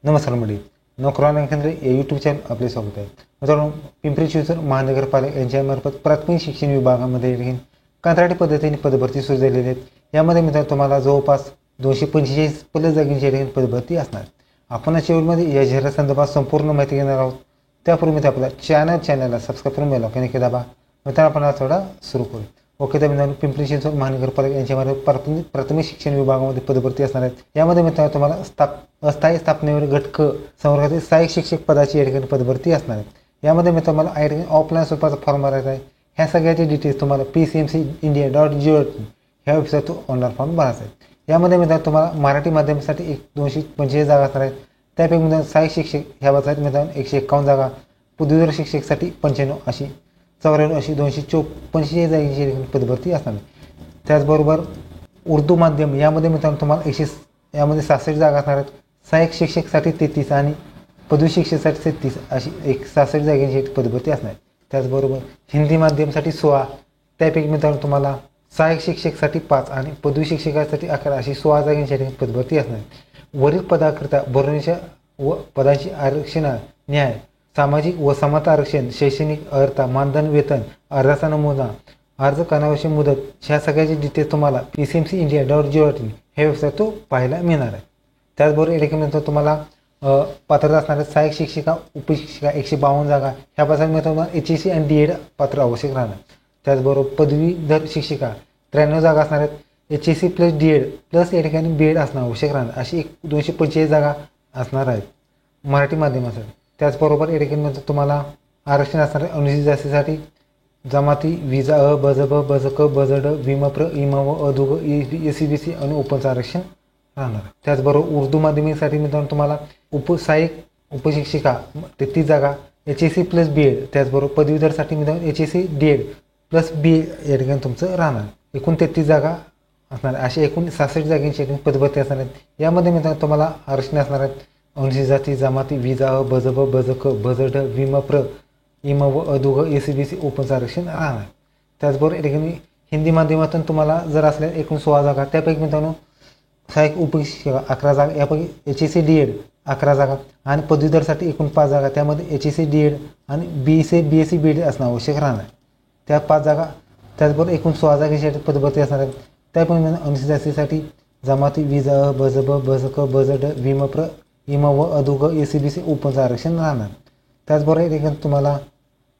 नमस्कार मंडळी, नोकरी ऑनलाईन केंद्र या यूट्यूब चॅनल आपले स्वागत आहे. मित्रांनो, पिंपरी चिंचवड महानगरपालिका यांच्यामार्फत प्राथमिक शिक्षण विभागामध्ये कंत्राटी पद्धतीने पदभरती सुरू झालेली आहेत. यामध्ये मित्रांनो तुम्हाला जवळपास 245 प्लस जागेची पदभरती असणार. आपण या शेड्यूलमध्ये या जाहिरात संदर्भात संपूर्ण माहिती घेणार आहोत. त्यापूर्वी मी आपल्या चॅनलला सबस्क्राईब करून बेल आयकॉन दाबा. मित्रांनो, आपण थोडा सुरू करू. ओके, तर मित्रांनो, पिंपरी चिंचवड महानगरपालिका यांच्यामार्फत प्राथमिक शिक्षण विभागामध्ये पदभरती असणार आहेत. यामध्ये मित्रांनो तुम्हाला अस्थायी स्थापनेवर घटक संवर्गातील सहाय्यक शिक्षक पदाची या ठिकाणी पदभरती असणार आहेत. यामध्ये मित्रांनो तुम्हाला या ठिकाणी ऑफलाईन स्वरूपाचा फॉर्म भरायचा आहे. ह्या सगळ्याचे डिटेल्स तुम्हाला PCMCindia.gov ह्या वेबसाईटवर ऑनलाईन फॉर्म भरायचा आहे. यामध्ये मित्रांनो तुम्हाला मराठी माध्यमासाठी 245 जागा असणार आहेत. त्यापैकी मित्रांनो सहाय्यक शिक्षक ह्या पदासाठी मित्रांनो 151 जागा, पदवीधर शिक्षकसाठी 95 अशी 94 अशी 245 जागेची पदभरती असणार आहे. त्याचबरोबर उर्दू माध्यम यामध्ये मित्रांनो तुम्हाला यामध्ये 66 जागा असणार आहेत. सहाय्यक शिक्षकसाठी 33 आणि पदवी शिक्षकासाठी 33 अशी 66 जागेची पदभरती असणार आहे. त्याचबरोबर हिंदी माध्यमासाठी 16, त्यापैकी मित्रांनो तुम्हाला सहाय्यक शिक्षकसाठी 5 आणि पदवी शिक्षकासाठी 11 अशी 16 जागांची पदभरती असणार आहे. वरील पदाकरिता भरवण्याच्या व पदांची आरक्षण, न्याय, सामाजिक व समता आरक्षण, शैक्षणिक अर्हता, मानधन, वेतन, अर्जाचा नमुना, अर्ज करण्याची मुदत ह्या सगळ्याचे डिटेल्स तुम्हाला PCMCindia.gov ह्या वेबसाईटवर पाहायला मिळणार आहे. त्याचबरोबर या ठिकाणी तुम्हाला पात्रता असणारे सहाय्यक शिक्षिका, उपशिक्षिका 152 जागा ह्या पदासाठी तुम्हाला HEC आणि DED पात्र आवश्यक राहणार. त्याचबरोबर पदवीधर शिक्षिका 93 जागा असणार आहेत. HEC प्लस DED प्लस या ठिकाणी BED असणं आवश्यक राहणार अशी 245 जागा असणार आहेत मराठी माध्यमासाठी. त्याचबरोबर या ठिकाणी तुम्हाला आरक्षण असणारे अनुसूचित जातीसाठी जमाती, विजा अ, बजब, बजक, बजड, विमप्र, इमव, अदुग, SCBC आणि ओपनचं आरक्षण राहणार. त्याचबरोबर उर्दू माध्यमिकसाठी मित्रांनो तुम्हाला सहाय्यक उपशिक्षिका 33 जागा, HEC प्लस BED, त्याचबरोबर पदवीधरसाठी मित्रांनो HEC DED प्लस BED या ठिकाणी तुमचं राहणार. एकूण 33 जागा असणार. अशी एकूण 66 जागांची पदभरती असणार आहेत. यामध्ये मित्रांनो तुम्हाला आरक्षण असणार आहेत अनुसूचित जाती, जमाती, विजा अ, बजब, बजक, बजड, विमप्र, इमव, अदुग, SCBC ओपनचं आरक्षण राहणार. त्याचबरोबर या ठिकाणी हिंदी माध्यमातून तुम्हाला जर असल्या एकूण 16 जागा, त्यापैकी मित्रांनो सहाय्यक उपशिक्षिका 11 जागा, यापैकी HEC DED 11 जागा आणि पदवीधरसाठी एकूण 5 जागा, त्यामध्ये HEC DED आणि BSc BEd असणं आवश्यक राहणार. त्या 5 जागा, त्याचबरोबर एकूण 16 जागेसाठी पदभरती असणार आहेत. त्यापैकी अनुसूचित जातीसाठी जमाती, विजा अ, बजब, बजक, बजड, विमप्र, इमव, अदुग, SCBC ओपनचं आरक्षण राहणार. त्याचबरोबर या ठिकाणी तुम्हाला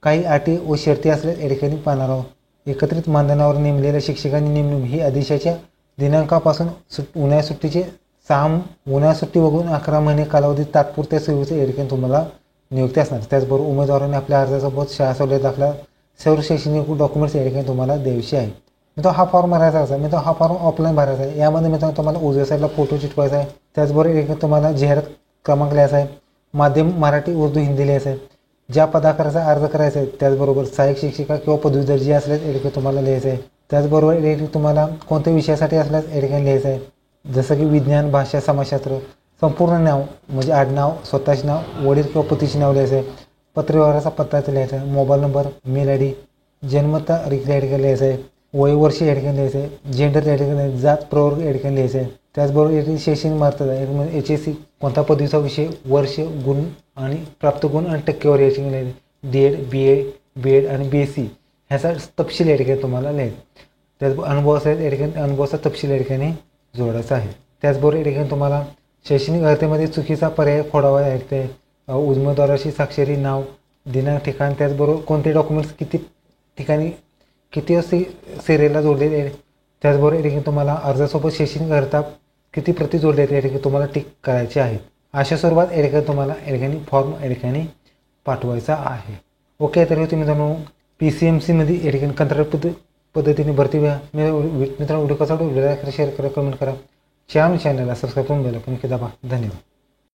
काही अटी व शर्ती असल्यास या ठिकाणी पाहणार आहोत. एकत्रित मानधनावर नेमलेल्या शिक्षकांनी नेमणूक ही आदेशाच्या दिनांकापासून उन्हाळ्या सुट्टीचे 6 उन्हाळ्या सुट्टी वगळून 11 महिने कालावधीत तात्पुरत्या सेवेचे या ठिकाणी तुम्हाला नियुक्ती असणार. त्याचबरोबर उमेदवारांनी आपल्या अर्जासोबत शाळा सवलत दाखला, सर्व शैक्षणिक डॉक्युमेंट्स या ठिकाणी तुम्हाला द्यायचे आहेत. मित्रांनो, हा फॉर्म भरायचा असा मित्रांनो हा फॉर्म ऑफलाईन भरायचा आहे. यामध्ये मित्रांनो तुम्हाला उजव्या साईडला फोटो चिटवायचा आहे. त्याचबरोबर या ठिकाणी तुम्हाला जाहिरात क्रमांक लिहायचा आहे. माध्यम मराठी, उर्दू, हिंदी लिहायचं आहे. ज्या पदाकरता अर्ज करायचा आहे त्याचबरोबर सहाय्यक शिक्षिका किंवा पदवीधर जी असल्यास या ठिकाणी तुम्हाला लिहायचं आहे. त्याचबरोबर या ठिकाणी तुम्हाला कोणत्या विषयासाठी असल्यास या ठिकाणी लिहायचं आहे. जसं की विज्ञान, भाषा, समाजशास्त्र, संपूर्ण नाव म्हणजे आडनाव, स्वतःचे नाव, वडील किंवा पतीचे नाव लिहायचं आहे. पत्रव्यवहाराचा पत्ता लिहायचा आहे. मोबाईल नंबर, मेल ID, जन्मतारीख या ठिकाणी लिहायचं आहे. वयवर्ष या ठिकाणी लिहायचं आहे. जेंडर या ठिकाणी, जात प्रवर्ग या ठिकाणी लिहायचं आहे. त्याचबरोबर या ठिकाणी शैक्षणिक मार्गदर्शन HEC कोणता पदवीचा विषय, वर्ष, गुण आणि प्राप्त गुण आणि टक्केवारी या ठिकाणी लिहायचे. DED, BA, BEd आणि BSc ह्याचा तपशील या ठिकाणी तुम्हाला लिहायचं. त्याचबरोबर अनुभव असेल या ठिकाणी अनुभवाचा तपशील या ठिकाणी जोडायचा आहे. त्याचबरोबर या ठिकाणी तुम्हाला शैक्षणिक अर्हतेमध्ये चुकीचा पर्याय खोडावा आहे. उमेदवाराची स्वाक्षरी, नाव, दिनांक, ठिकाण, त्याचबरोबर कोणते डॉक्युमेंट्स किती ठिकाणी किती सिरियलला जोडलेले आहे. त्याचबरोबर या ठिकाणी तुम्हाला अर्जासोबत शैक्षणिक अर्हता किती प्रती जोडले आहेत या ठिकाणी तुम्हाला टिक करायचे आहेत. अशा स्वरूपात या ठिकाणी तुम्हाला या ठिकाणी फॉर्म या ठिकाणी पाठवायचा आहे. ओके, तर तुम्ही मित्रांनो PCMCमध्ये या ठिकाणी कंत्राटी पद्धतीने भरती व्हा. मित्रांनो, व्हिडिओ कसा वाटला शेअर करा, कमेंट करा. चॅनलला सबस्क्राईब करून बेल आयकॉन दाबा. धन्यवाद.